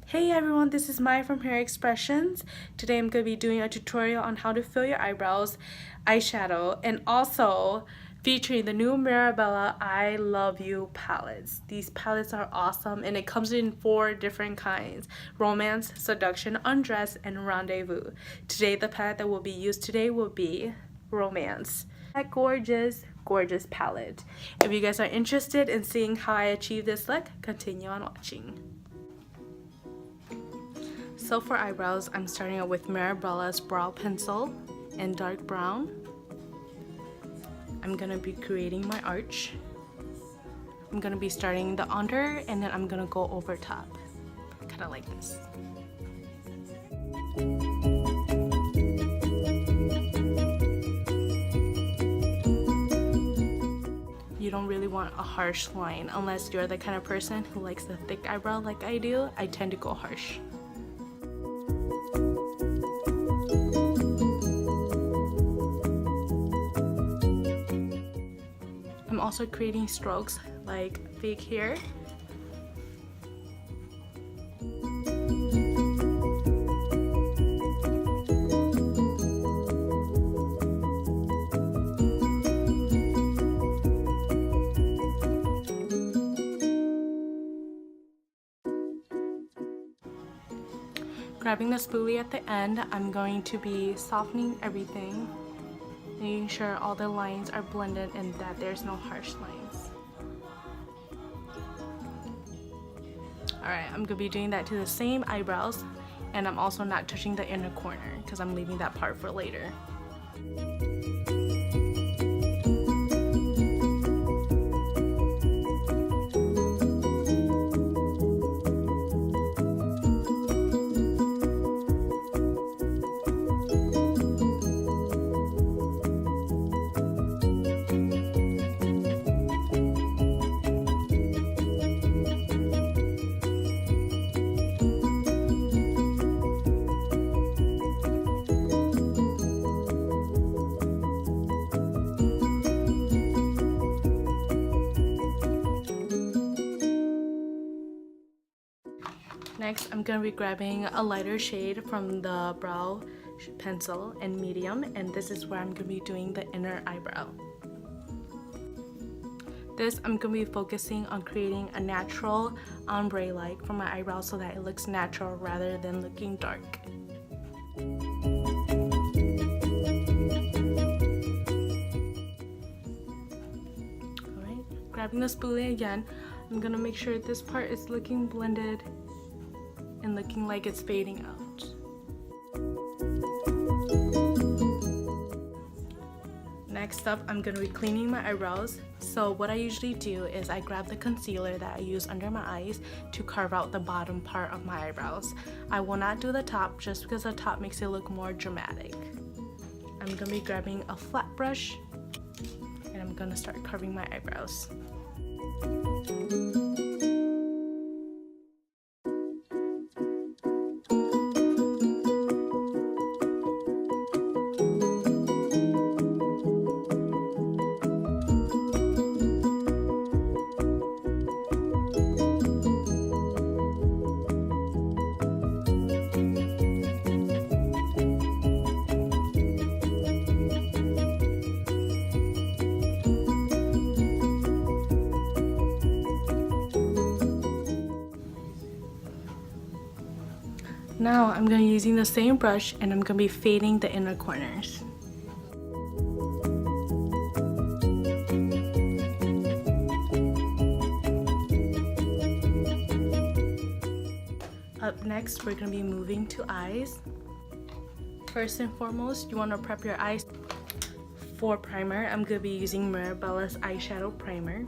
Hey everyone, this is Maya from Hair Expressions. Today I'm going to be doing a tutorial on how to fill your eyebrows, eyeshadow, and also featuring the new Mirabella I Love You palettes. These palettes are awesome and it comes in 4 different kinds: romance, seduction, undress, and rendezvous. Today the palette that will be used today will be romance. That gorgeous palette. If you guys are interested in seeing how I achieve this look, continue on watching. So for eyebrows, I'm starting out with Mirabella's brow pencil in dark brown. I'm gonna be creating my arch. I'm gonna be starting the under and then I'm gonna go over top, kind of like this. You don't really want a harsh line unless you're the kind of person who likes the thick eyebrow like I do. I tend to go harsh. I'm also creating strokes like fake hair. Grabbing the spoolie at the end, I'm going to be softening everything, making sure all the lines are blended and that there's no harsh lines. Alright, I'm going to be doing that to the same eyebrows, and I'm also not touching the inner corner because I'm leaving that part for later. Next, I'm going to be grabbing a lighter shade from the brow pencil in medium, and this is where I'm going to be doing the inner eyebrow. This, I'm going to be focusing on creating a natural ombre-like for my eyebrows so that it looks natural rather than looking dark. Alright, grabbing the spoolie again, I'm going to make sure this part is looking blended and looking like it's fading out. Next up, I'm going to be cleaning my eyebrows. So what I usually do is I grab the concealer that I use under my eyes to carve out the bottom part of my eyebrows. I will not do the top just because the top makes it look more dramatic. I'm going to be grabbing a flat brush and I'm going to start carving my eyebrows. Now I'm going to be using the same brush and I'm going to be fading the inner corners. Up next, we're going to be moving to eyes. First and foremost, you want to prep your eyes. For primer, I'm going to be using Mirabella's eyeshadow primer.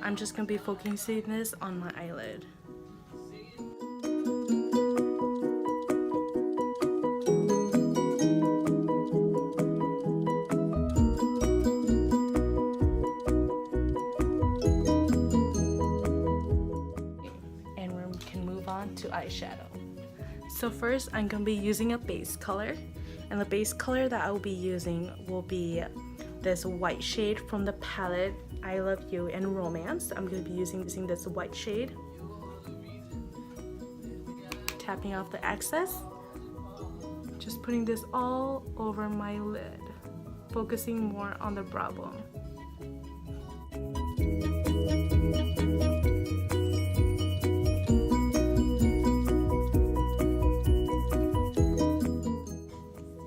I'm just going to be focusing this on my eyelid. To eyeshadow. So first I'm going to be using a base color, and the base color that I will be using will be this white shade from the palette I Love You and Romance. I'm going to be using this white shade. tapping off the excess. Just putting this all over my lid, focusing more on the brow bone.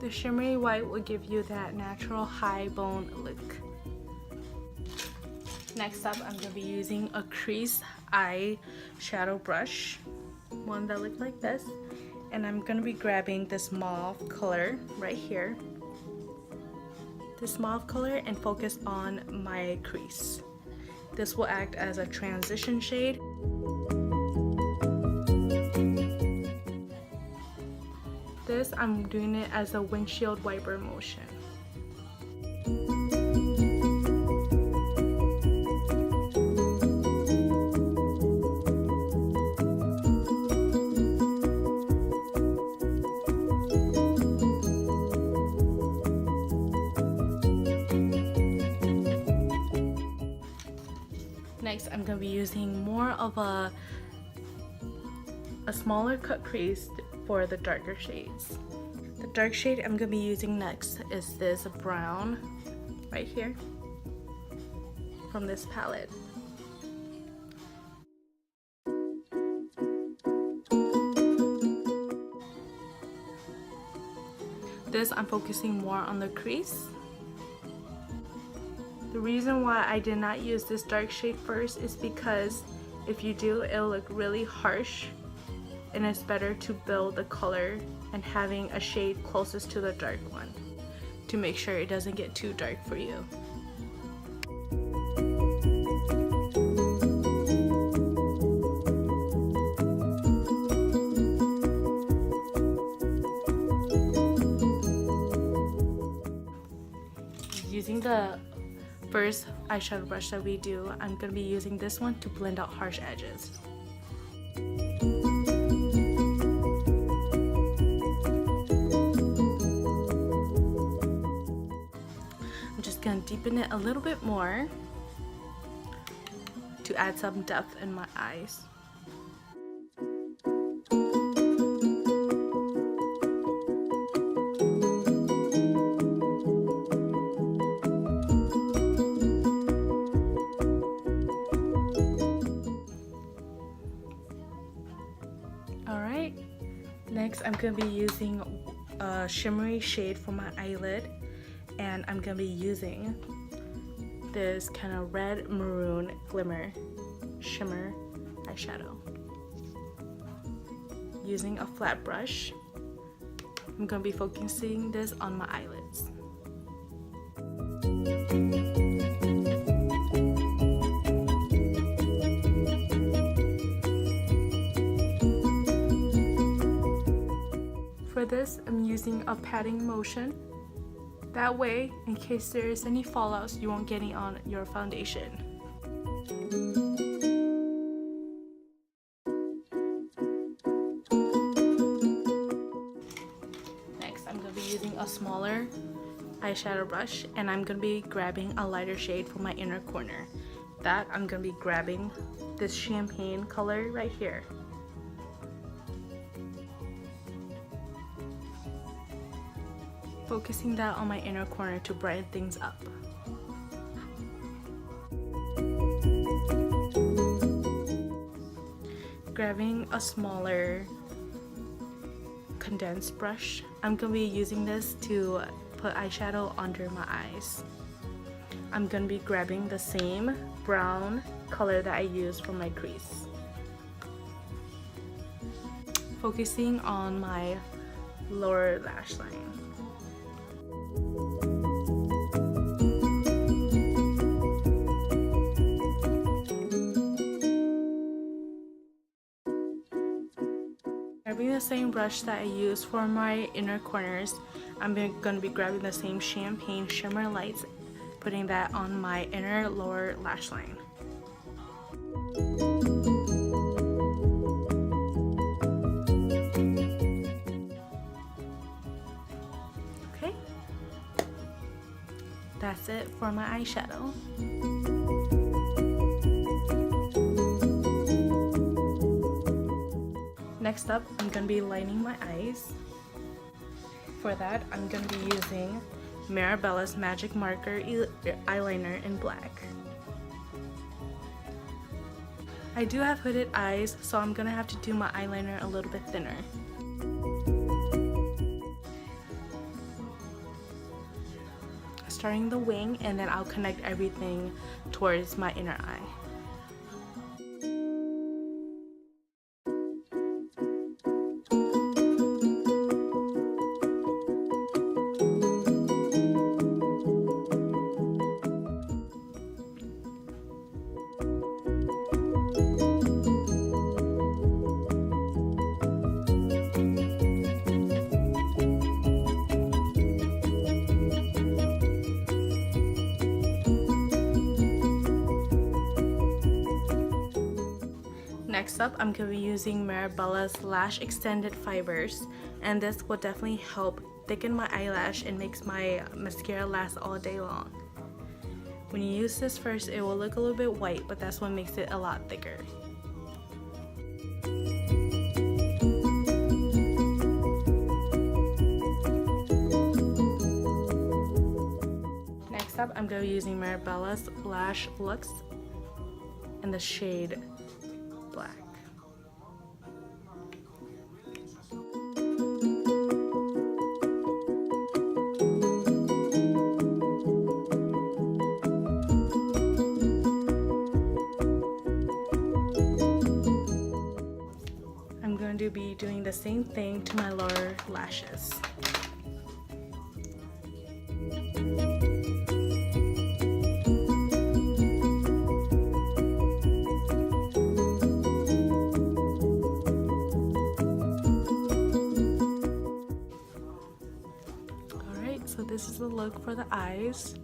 The shimmery white will give you that natural high bone look. Next up, I'm going to be using a crease eyeshadow brush, one that looks like this, and I'm going to be grabbing this mauve color right here, this mauve color, and focus on my crease. This will act as a transition shade. This, I'm doing it as a windshield wiper motion. Next, I'm going to be using more of a smaller cut crease for the darker shades. The dark shade I'm going to be using next is this brown right here from this palette. This, I'm focusing more on the crease. The reason why I did not use this dark shade first is because if you do, it'll look really harsh, and it's better to build the color and having a shade closest to the dark one to make sure it doesn't get too dark for you. Using the first eyeshadow brush that we do, I'm going to be using this one to blend out harsh edges. I'm just going to deepen it a little bit more to add some depth in my eyes. Next, I'm going to be using a shimmery shade for my eyelid, and I'm going to be using this kind of red maroon glimmer shimmer eyeshadow. Using a flat brush, I'm going to be focusing this on my eyelids. For this, I'm using a patting motion. That way, in case there is any fallouts, you won't get any on your foundation. Next, I'm going to be using a smaller eyeshadow brush, and I'm going to be grabbing a lighter shade for my inner corner. That, I'm going to be grabbing this champagne color right here. Focusing that on my inner corner to brighten things up. Grabbing a smaller condensed brush, I'm going to be using this to put eyeshadow under my eyes. I'm going to be grabbing the same brown color that I used for my crease. Focusing on my lower lash line. Grabbing the same brush that I used for my inner corners, I'm going to be grabbing the same champagne shimmer lights, putting that on my inner lower lash line. Okay, that's it for my eyeshadow. Next up, I'm going to be lining my eyes. For that, I'm going to be using Mirabella's Magic Marker eyeliner in black. I do have hooded eyes, so I'm going to have to do my eyeliner a little bit thinner. Starting the wing, and then I'll connect everything towards my inner eye. Next up, I'm going to be using Mirabella's Lash Extended Fibers, and this will definitely help thicken my eyelash and makes my mascara last all day long. When you use this first, it will look a little bit white, but that's what makes it a lot thicker. Next up, I'm going to be using Mirabella's Lash Luxe in the shade Black. I'm going to be doing the same thing to my lower lashes. So this is the look for the eyes.